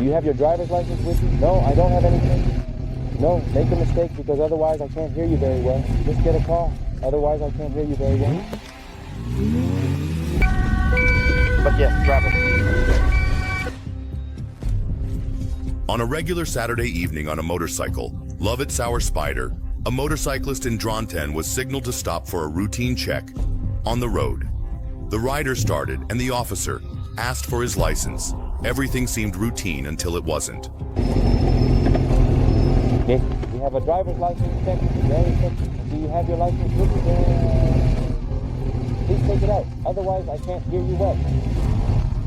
Do you have your driver's license with you? No, I don't have anything. No, make a mistake because otherwise I can't hear you very well. Just get a call. Otherwise I can't hear you very well. But yes, travel. On a regular Saturday evening on a motorcycle, Lovett Sour Spider, a motorcyclist in Dronten, was signaled to stop for a routine check on the road. The rider started and the officer asked for his license. Everything seemed routine until it wasn't. Okay, we have a driver's license check. Very quick. Do you have your license with you? Please take it out. Otherwise, I can't hear you well.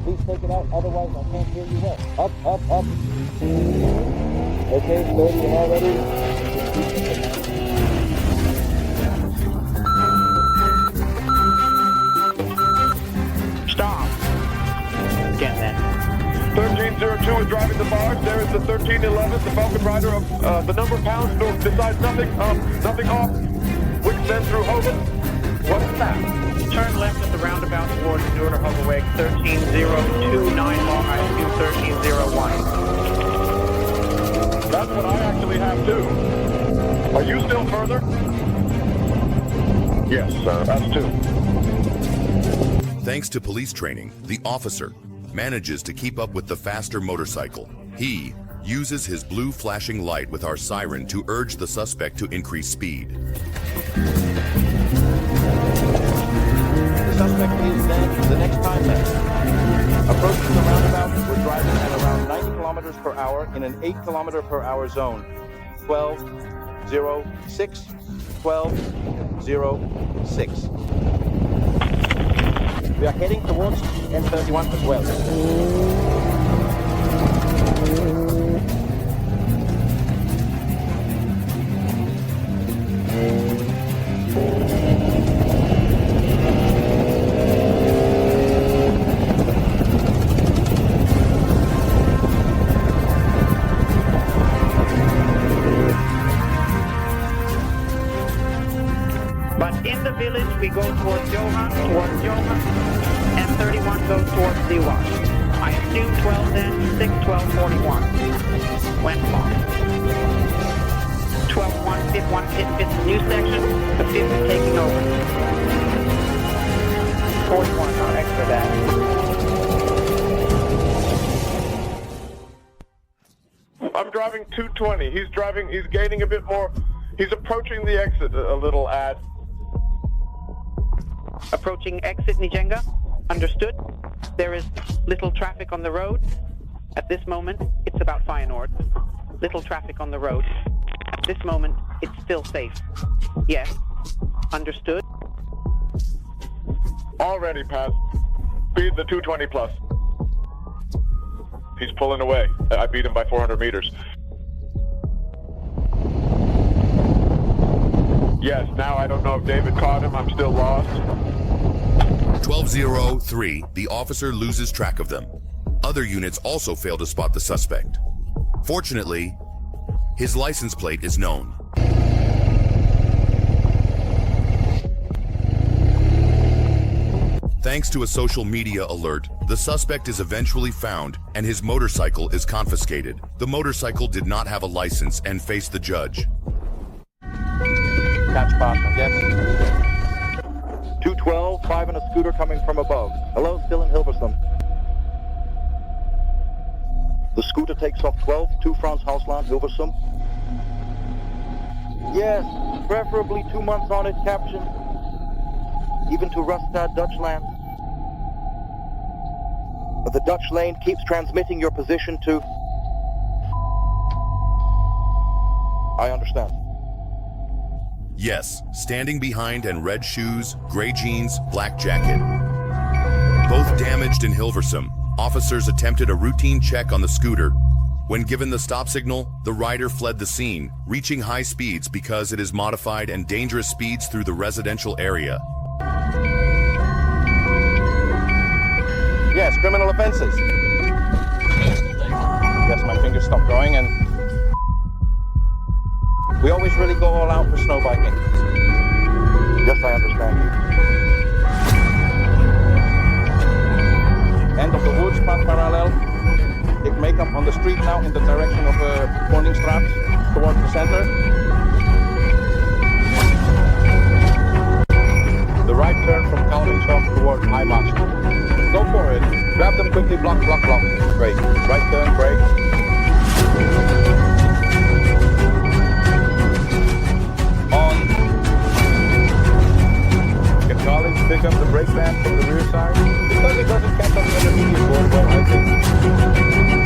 Please take it out. Otherwise, I can't hear you well. Up, up, up. Okay, 30 and already. Stop. Again, then. 1302 is driving the barge. There is the 1311, the Falcon Rider of the number of pounds. No, besides nothing off. Which then through Hogan. What's that? Turn left at the roundabout towards Newark Hoverweg, 13029 Long Island, 1301. That's what I actually have too. Are you still further? Yes, that's two. Thanks to police training, the officer manages to keep up with the faster motorcycle. He uses his blue flashing light with our siren to urge the suspect to increase speed. The suspect is then the next time left. Approaching the roundabout, we're driving at around 90 kilometers per hour in an 8 kilometer per hour zone. 1206, 1206. We are heading towards M31 as well. But in the village, we go towards Johann, and 31 goes towards Lewash. I assume 12 then, 6, 1241. Went long. 12-1, 5th 1 pit, 5th new section, the 5th is taking over. 41, not extra that. I'm driving 220. He's gaining a bit more. He's approaching the exit a little at. Approaching exit Nijenga. Understood. There is little traffic on the road. At this moment, it's about Feyenoord. Little traffic on the road. At this moment, it's still safe. Yes. Understood. Already passed. Speed the 220 plus. He's pulling away. I beat him by 400 meters. Yes, now I don't know if David caught him. I'm still lost. 1203, the officer loses track of them. Other units also fail to spot the suspect. Fortunately, his license plate is known. Thanks to a social media alert, the suspect is eventually found and his motorcycle is confiscated. The motorcycle did not have a license and faced the judge. Catch partner, yes. 212, 5 in a scooter coming from above. Hello, still in Hilversum. The scooter takes off 12, 2 France Hausland, Hilversum. Yes, preferably 2 months on it, Captain. Even to Rustad, Dutchland. But the Dutch lane keeps transmitting your position to... I understand. Yes, standing behind and red shoes, gray jeans, black jacket. Both damaged in Hilversum. Officers attempted a routine check on the scooter. When given the stop signal, the rider fled the scene, reaching high speeds because it is modified and dangerous speeds through the residential area. Yes, criminal offenses. Yes, my fingers stopped going and we always really go all out for snow biking. Yes, I understand. End of the woods, path parallel. Ik make up on the street now in the direction of Koningsstraat towards the center. The right turn from Kalmingshof towards Heimat. Go for it. Grab them quickly. Block, block, block. Great. Right turn, brake. On. Can Charlie pick up the brake band from the rear side? Because it doesn't catch on the intermediate board well, I think.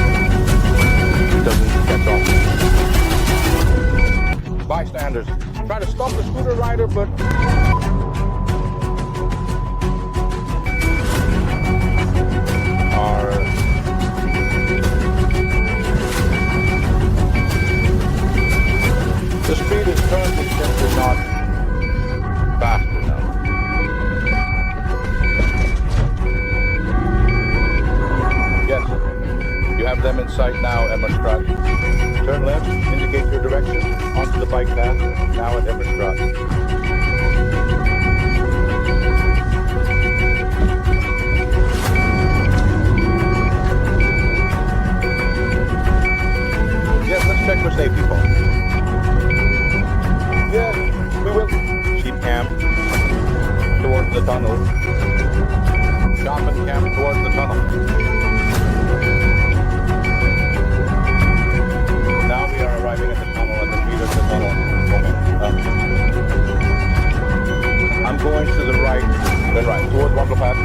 It doesn't catch on. Bystanders. Try to stop the scooter rider, but the speed is currently simply not fast enough. Yes, you have them in sight now, Emmerstraat. Turn left, indicate your direction onto the bike path, now at Emmerstraat. Yes, let's check for safety phone. Yes, we will. Sheep camp towards the tunnel. Shopping camp towards the tunnel. Now we are arriving at the tunnel, at the feet of the tunnel. I'm going to the right, then right, towards Wandelpad.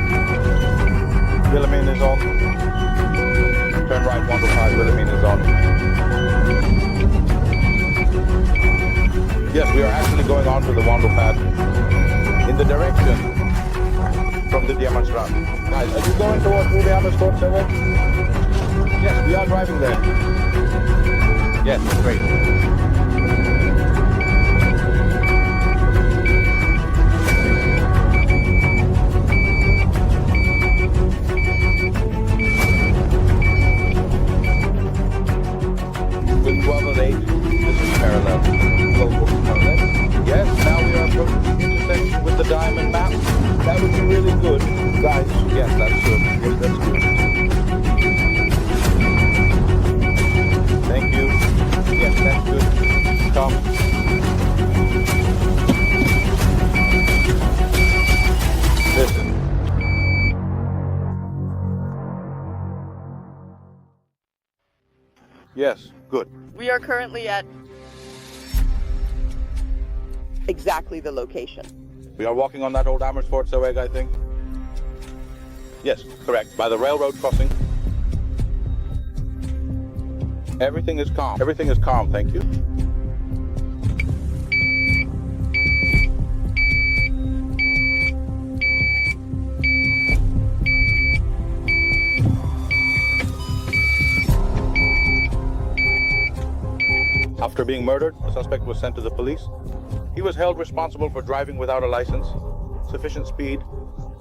Wilhelmine is on. Turn right, Wandelpad, Wilhelmine is on. Yes, we are actually going on to the Wandelpad in the direction from the Diamantstraat. Guys, are you going towards Uwe Amersfoort, Seven? Yes, we are driving there. Yes, great. With 12 and 8, this is parallel. Yes, now we are approaching the intersection with the diamond map. That would be really good. Guys, yes, that's good. Yes, that's good. Thank you. Yes, that's good. Come. Listen. Yes, good. We are currently at exactly the location. We are walking on that old Amersfoort Zeweg, I think. Yes, correct. By the railroad crossing. Everything is calm. Everything is calm, thank you. After being murdered, the suspect was sent to the police. He was held responsible for driving without a license, sufficient speed,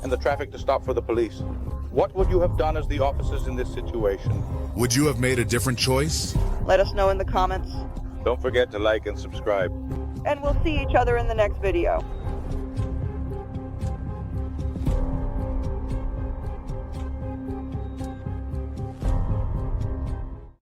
and the traffic to stop for the police. What would you have done as the officers in this situation? Would you have made a different choice? Let us know in the comments, Don't forget to like and subscribe. and we'll see each other in the next video.